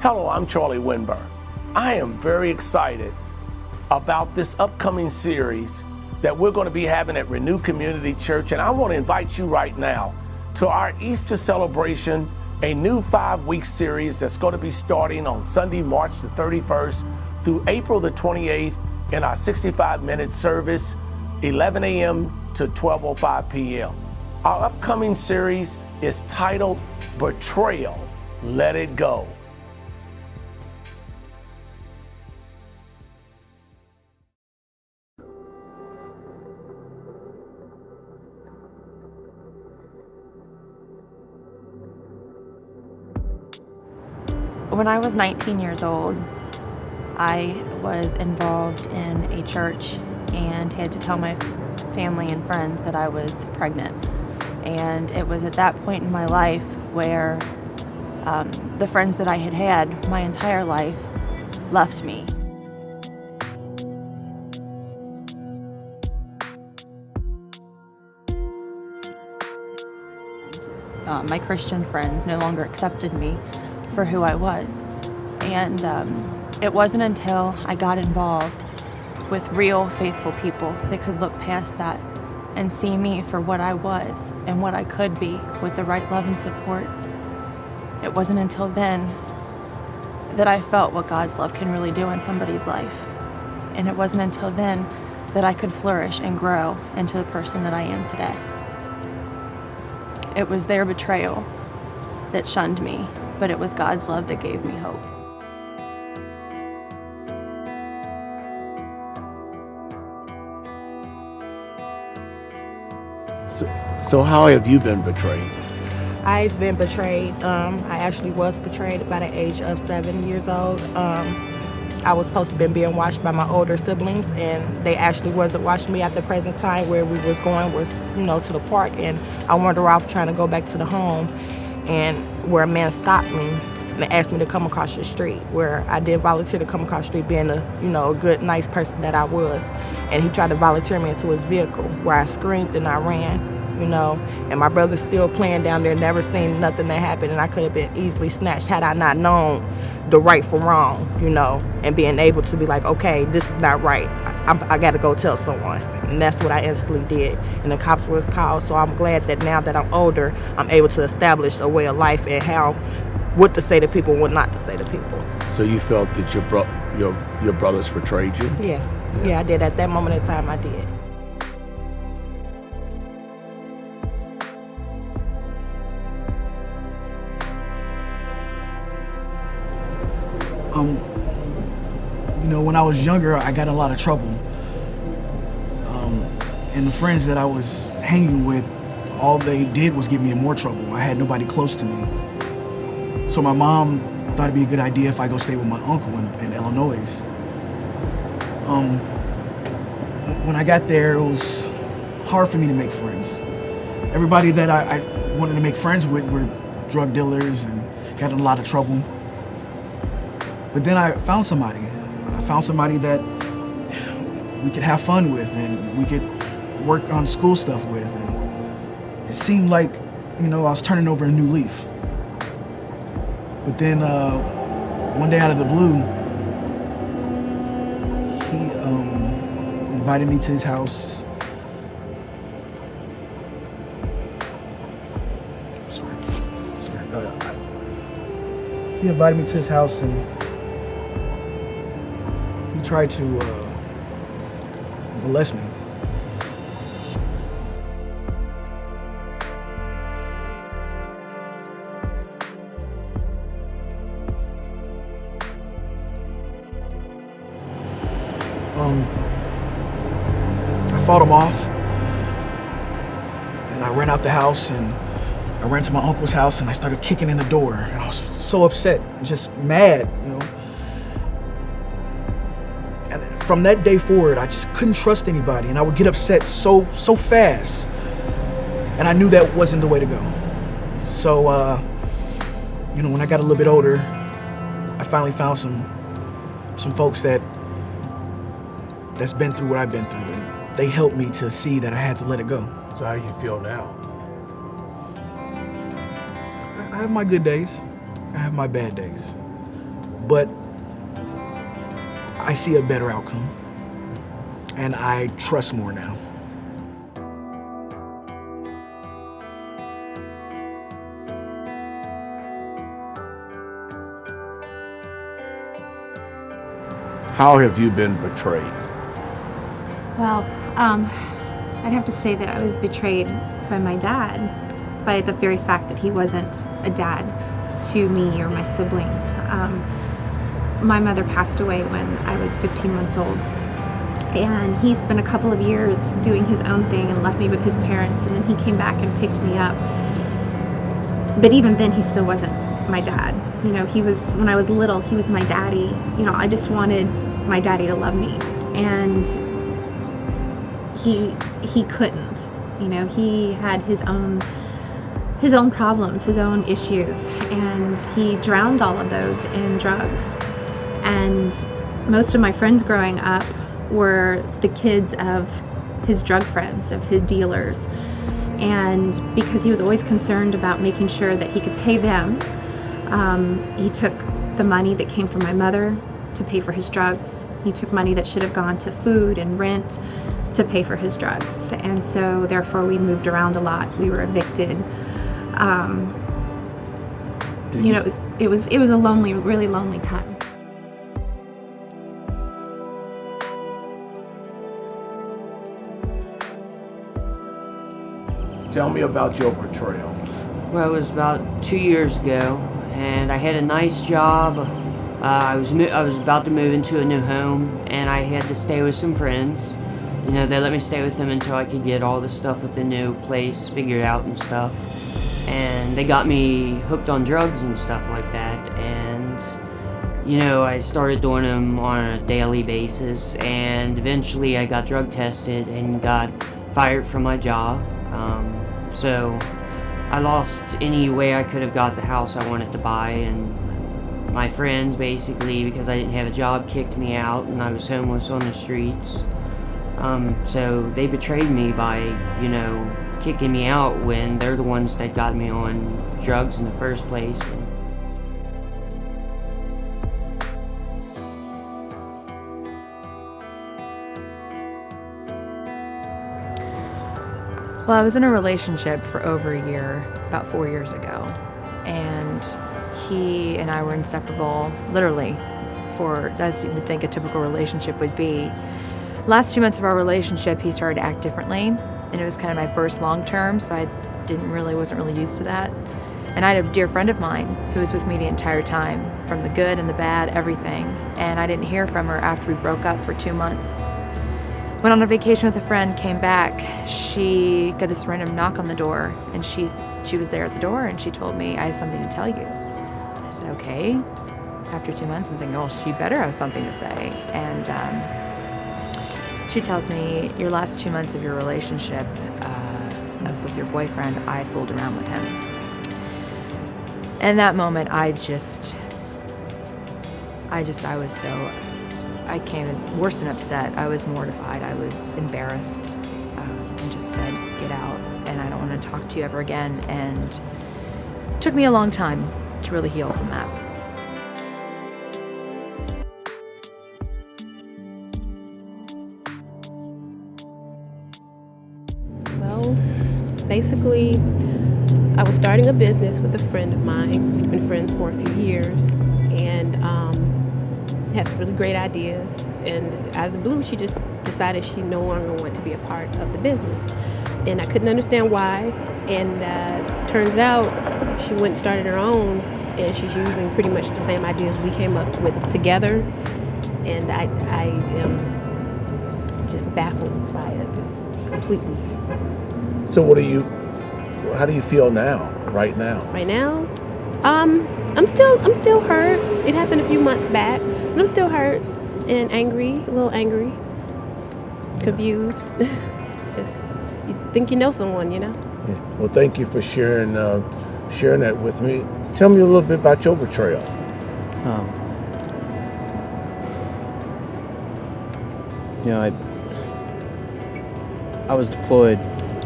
Hello, I'm Charlie Winburn. I am very excited about this upcoming series that we're going to be having at Renew Community Church, and I want to invite you right now to our Easter celebration, a new 5-week series that's going to be starting on Sunday, March the 31st through April the 28th in our 65-minute service, 11 a.m. to 12:05 p.m. Our upcoming series is titled Betrayal, Let It Go. When I was 19 years old, I was involved in a church and had to tell my family and friends that I was pregnant. And it was at that point in my life where the friends that I had had my entire life left me. My Christian friends no longer accepted me for who I was. And it wasn't until I got involved with real faithful people that could look past that and see me for what I was and what I could be with the right love and support. It wasn't until then that I felt what God's love can really do in somebody's life. And it wasn't until then that I could flourish and grow into the person that I am today. It was their betrayal that shunned me, but it was God's love that gave me hope. So how have you been betrayed? I've been betrayed. I actually was betrayed by the age of 7 years old. I was supposed to be being watched by my older siblings, and they actually wasn't watching me at the present time. Where we was going was, to the park, and I wandered off trying to go back to the home, and where a man stopped me and asked me to come across the street, where I did volunteer to come across the street, being a good, nice person that I was. And he tried to volunteer me into his vehicle, where I screamed and I ran. And my brother's still playing down there, never seen nothing that happened, and I could have been easily snatched had I not known the right from wrong, and being able to be like, okay, this is not right. I got to go tell someone. And that's what I instantly did. And the cops was called, so I'm glad that now that I'm older, I'm able to establish a way of life and what to say to people and what not to say to people. So you felt that your brothers betrayed you? Yeah, I did. At that moment in time, I did. When I was younger, I got in a lot of trouble. And the friends that I was hanging with, all they did was get me in more trouble. I had nobody close to me. So my mom thought it'd be a good idea if I go stay with my uncle in Illinois. When I got there, it was hard for me to make friends. Everybody that I wanted to make friends with were drug dealers and got in a lot of trouble. But then I found somebody. I found somebody that we could have fun with and we could work on school stuff with. And it seemed like, I was turning over a new leaf. But then one day out of the blue, he invited me to his house. He invited me to his house and he tried to molest me. I fought him off, and I ran out the house, and I ran to my uncle's house, and I started kicking in the door, and I was so upset and just mad, And from that day forward, I just couldn't trust anybody, and I would get upset so fast, and I knew that wasn't the way to go. So, when I got a little bit older, I finally found some folks that's been through what I've been through, and they helped me to see that I had to let it go. So how do you feel now? I have my good days. I have my bad days. but I see a better outcome, and I trust more now. How have you been betrayed? Well, I'd have to say that I was betrayed by my dad, by the very fact that he wasn't a dad to me or my siblings. My mother passed away when I was 15 months old, and he spent a couple of years doing his own thing and left me with his parents, and then he came back and picked me up. But even then, he still wasn't my dad. You know, when I was little, he was my daddy. You know, I just wanted my daddy to love me, and he couldn't. You know, he had his own problems, his own issues, and he drowned all of those in drugs. And most of my friends growing up were the kids of his drug friends, of his dealers. And because he was always concerned about making sure that he could pay them, he took the money that came from my mother to pay for his drugs. He took money that should have gone to food and rent to pay for his drugs. And so therefore we moved around a lot. We were evicted. You know, it was a lonely, really lonely time. Tell me about your betrayal. Well, it was about 2 years ago, and I had a nice job. I was about to move into a new home, and I had to stay with some friends. You know, they let me stay with them until I could get all the stuff with the new place figured out and stuff. And they got me hooked on drugs and stuff like that. And, you know, I started doing them on a daily basis, and eventually I got drug tested and got fired from my job. So I lost any way I could have got the house I wanted to buy, and my friends basically, because I didn't have a job, kicked me out, and I was homeless on the streets. So they betrayed me by, you know, kicking me out when they're the ones that got me on drugs in the first place. Well, I was in a relationship for over a year, about 4 years ago, and he and I were inseparable, literally, for, as you would think a typical relationship would be. Last 2 months of our relationship, he started to act differently, and it was kind of my first long term, so I wasn't really used to that. And I had a dear friend of mine who was with me the entire time, from the good and the bad, everything, and I didn't hear from her after we broke up for 2 months. Went on a vacation with a friend, came back, she got this random knock on the door, and she was there at the door, and she told me, "I have something to tell you." And I said, "Okay." After 2 months, I'm thinking, "Oh, she better have something to say." And she tells me, "Your last 2 months of your relationship with your boyfriend, I fooled around with him." And that moment, I came in worse than upset. I was mortified. I was embarrassed, and just said, "Get out, and I don't want to talk to you ever again." And it took me a long time to really heal from that. Well, basically, I was starting a business with a friend of mine. We'd been friends for a few years, and had some really great ideas. And out of the blue, she just decided she no longer wanted to be a part of the business. And I couldn't understand why. And turns out she went and started her own, and she's using pretty much the same ideas we came up with together. And I am just baffled by it, just completely. So how do you feel now, right now? Right now, I'm still hurt. It happened a few months back, but I'm still hurt and angry, a little angry, confused. Just, you think you know someone, you know? Yeah. Well, thank you for sharing that with me. Tell me a little bit about your betrayal. You know, I was deployed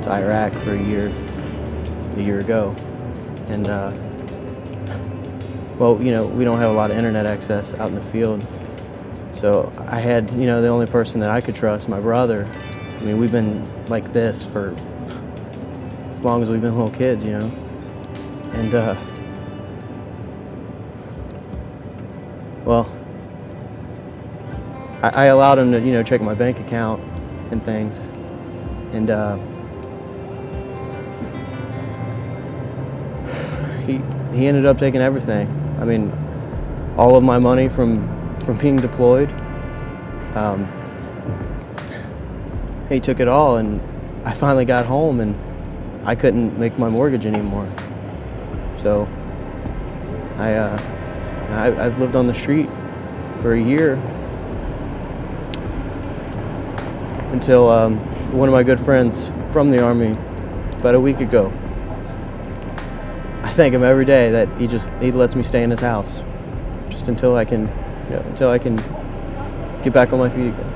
to Iraq for a year ago, and well, you know, we don't have a lot of internet access out in the field. So I had, you know, the only person that I could trust, my brother. I mean, we've been like this for as long as we've been little kids, you know. And, well, I allowed him to, you know, check my bank account and things. And, he ended up taking everything. I mean, all of my money from being deployed. He took it all, and I finally got home, and I couldn't make my mortgage anymore. So I've lived on the street for a year until one of my good friends from the Army, about a week ago, I thank him every day that he lets me stay in his house, just until I can, you know, until I can get back on my feet again.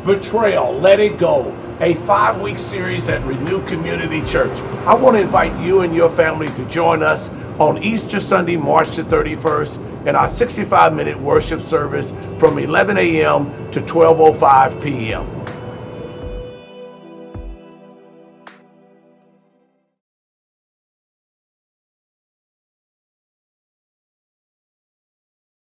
Betrayal, Let It Go, a 5-week series at Renew Community Church. I want to invite you and your family to join us on Easter Sunday, March the 31st, in our 65-minute worship service from 11 a.m. to 12:05 p.m.